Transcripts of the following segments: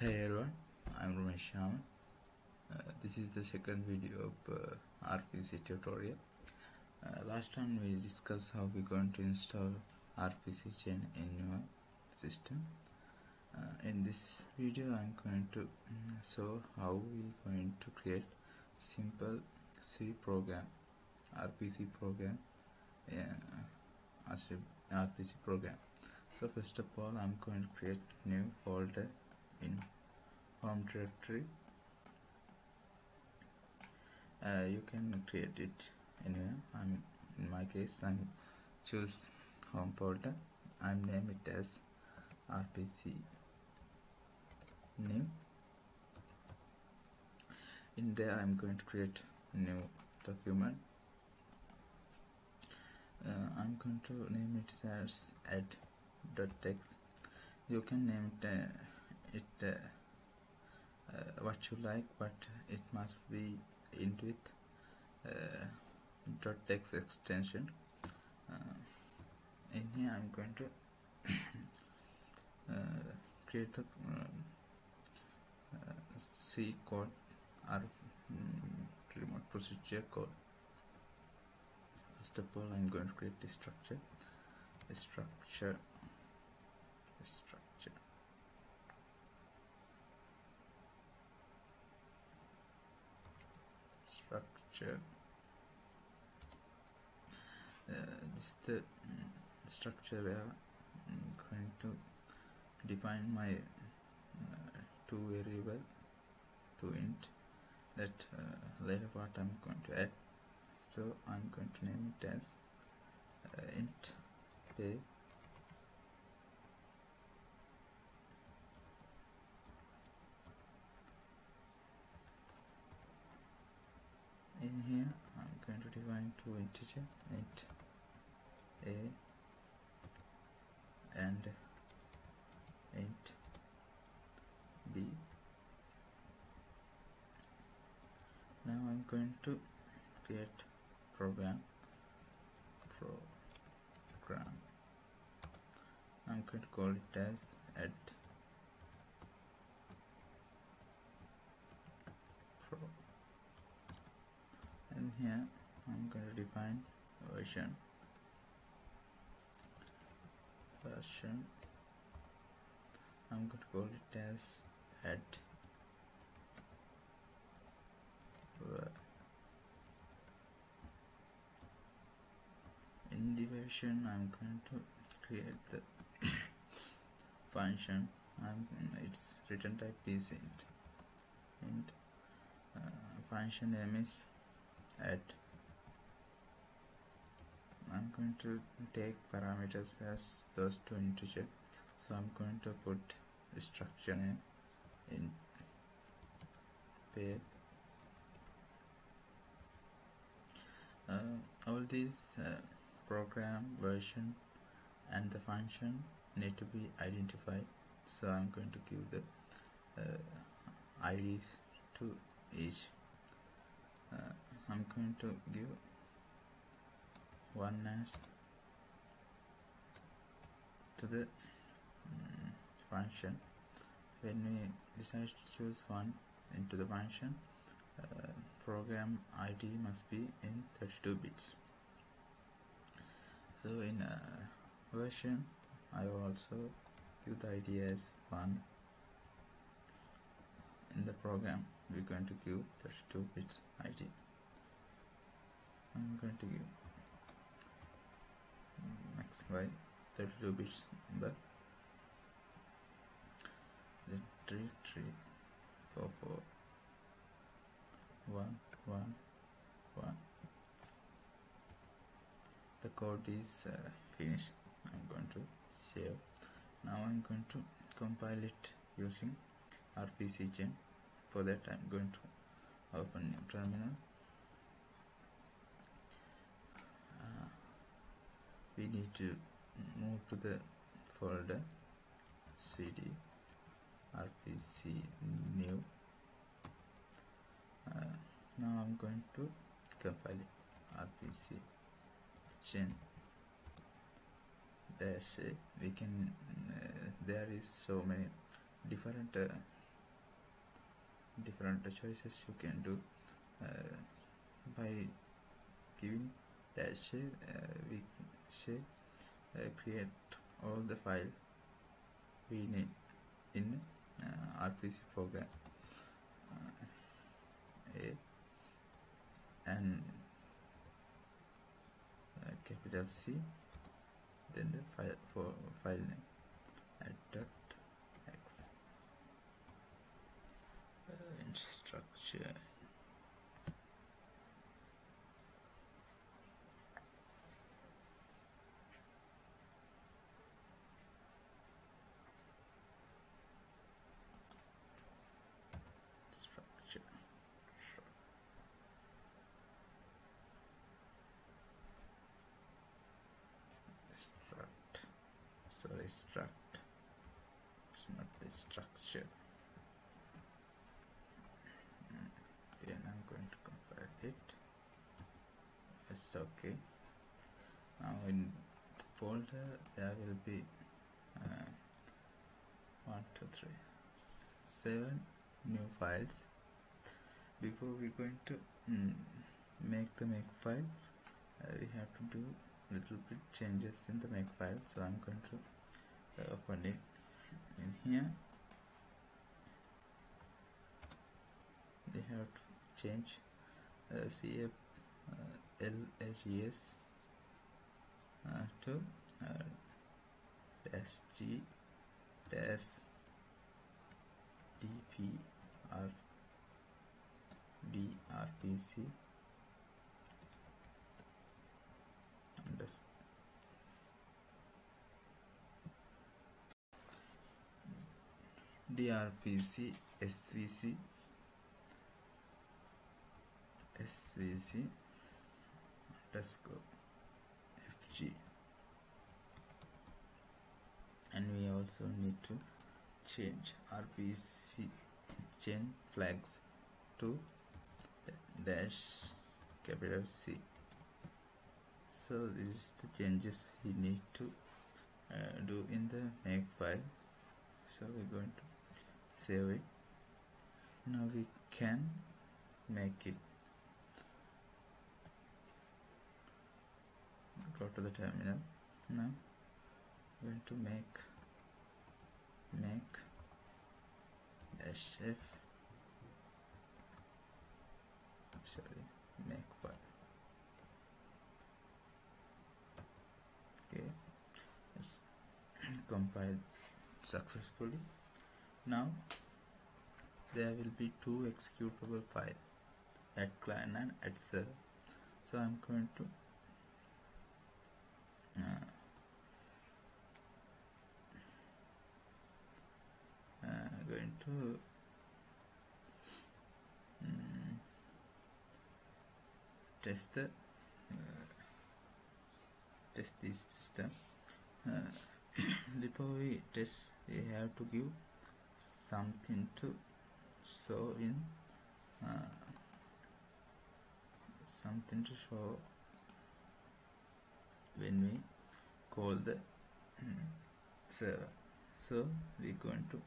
Hey everyone, I'm Ramesh Shaman. This is the second video of RPC tutorial. Last time we discussed how we're going to install RPC chain in your system. In this video I'm going to show how we're going to create simple C program, RPC program, as a RPC program. So first of all I'm going to create new folder in home directory. You can create it anywhere. In my case I'm choose home folder. I'm name it as RPC new. In there I'm going to create new document. I'm going to name it as add.txt. You can name it what you like, but it must be in with .txt extension. In here I'm going to create the C code or remote procedure code. First of all I'm going to create the structure. This is the structure where I'm going to define my two variable, two int, that later part I'm going to add. So I'm going to name it as int pay in here. I'm going to define two integer, int a and int b. Now I'm going to create program. I'm going to call it as add pro, and here I'm going to define version. I'm going to call it as add in the version. I'm going to create the function. Its return type is int. Function name is add. I'm going to take parameters as those two integers, so I'm going to put the structure name in pair. All these program, version and the function need to be identified, so I'm going to give the IDs to each. I'm going to give one as to the function. When we decide to choose one into the function, program ID must be in 32 bits. So in version I will also give the ID as 1. In the program we're going to give 32 bits ID. I'm going to give max by 32 bits number, then 3 3 4 4 1 1 1. The code is finished. I'm going to save. Now I'm going to compile it using RPC chain. For that I'm going to open new terminal. We need to move to the folder cd RPC new. Now I'm going to compile it. RPC chain dash a. We can there is so many different different choices you can do by giving dash we say create all the file we need in RPC program and capital C, then the file for file name at dot x in structure. Struct, it's not the structure. Then I'm going to compile it. It's okay. Now in the folder there will be 7 new files. Before we're going to make the makefile, we have to do little bit changes in the makefile. So I'm going to open it in here. They have to change CF LHS to dash G dash DPR DRPC DRPC SVC underscore FG, and we also need to change RPC chain flags to dash capital C. So this is the changes we need to do in the makefile. So we're going to save it. Now we can make it. Go to the terminal. Now we're going to make dash F, makefile. Okay, it's compiled successfully. Now there will be 2 executable files, at client and at server. So I'm going to test this system. Before we test, we have to give something to show in something to show when we call the server. So we're going to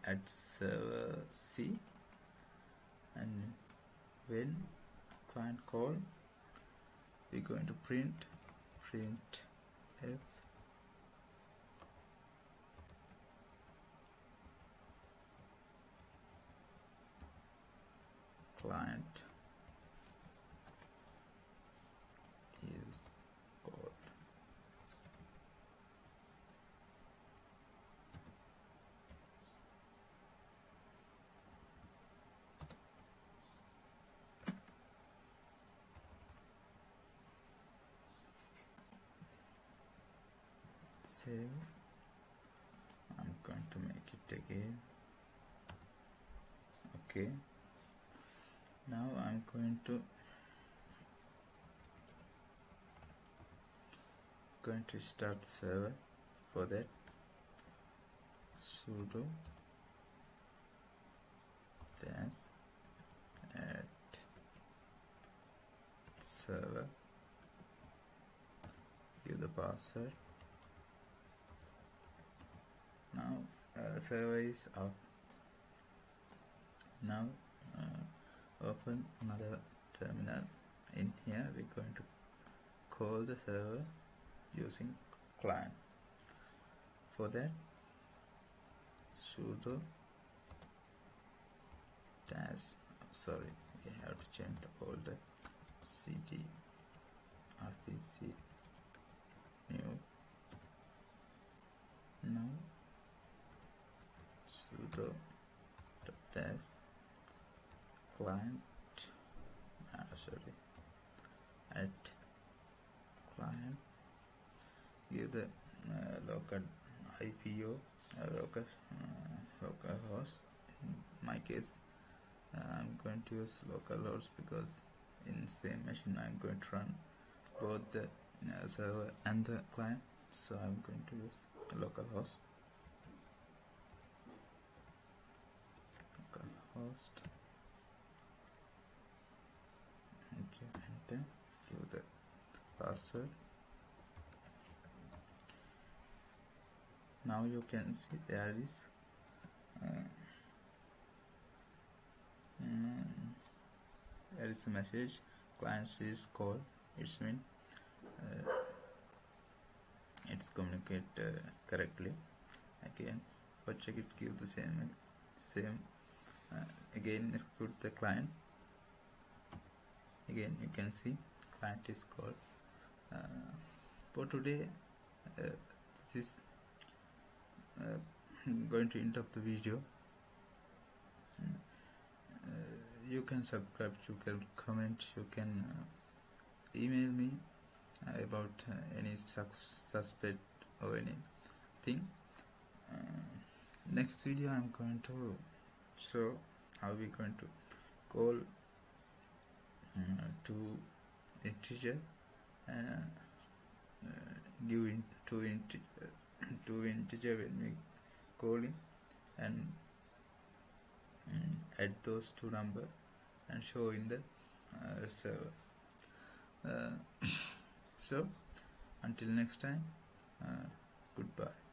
add server C, and when client call, we're going to print F client is called. Save. I'm going to make it again. Okay, now I'm going to start server. For that, sudo dash add server, give the password. Now server is up. Now open another terminal. In here we're going to call the server using client. For that, sudo we have to change the folder cd rpc new. Now sudo dash client at client, give the local IPO local host. In my case I'm going to use localhost because in same machine I'm going to run both the server and the client, so I'm going to use localhost. Localhost, okay, enter, give the password. Now you can see there is a message, client is called. It's mean it's communicate correctly. Again for check it, give the same again execute the client. Again you can see client is called. For today this is going to end up the video. You can subscribe, you can comment, you can email me about any suspect or anything. Next video I'm going to show how we're going to call to integer give to integer when we calling, and add those two numbers and show in the server. So until next time, goodbye.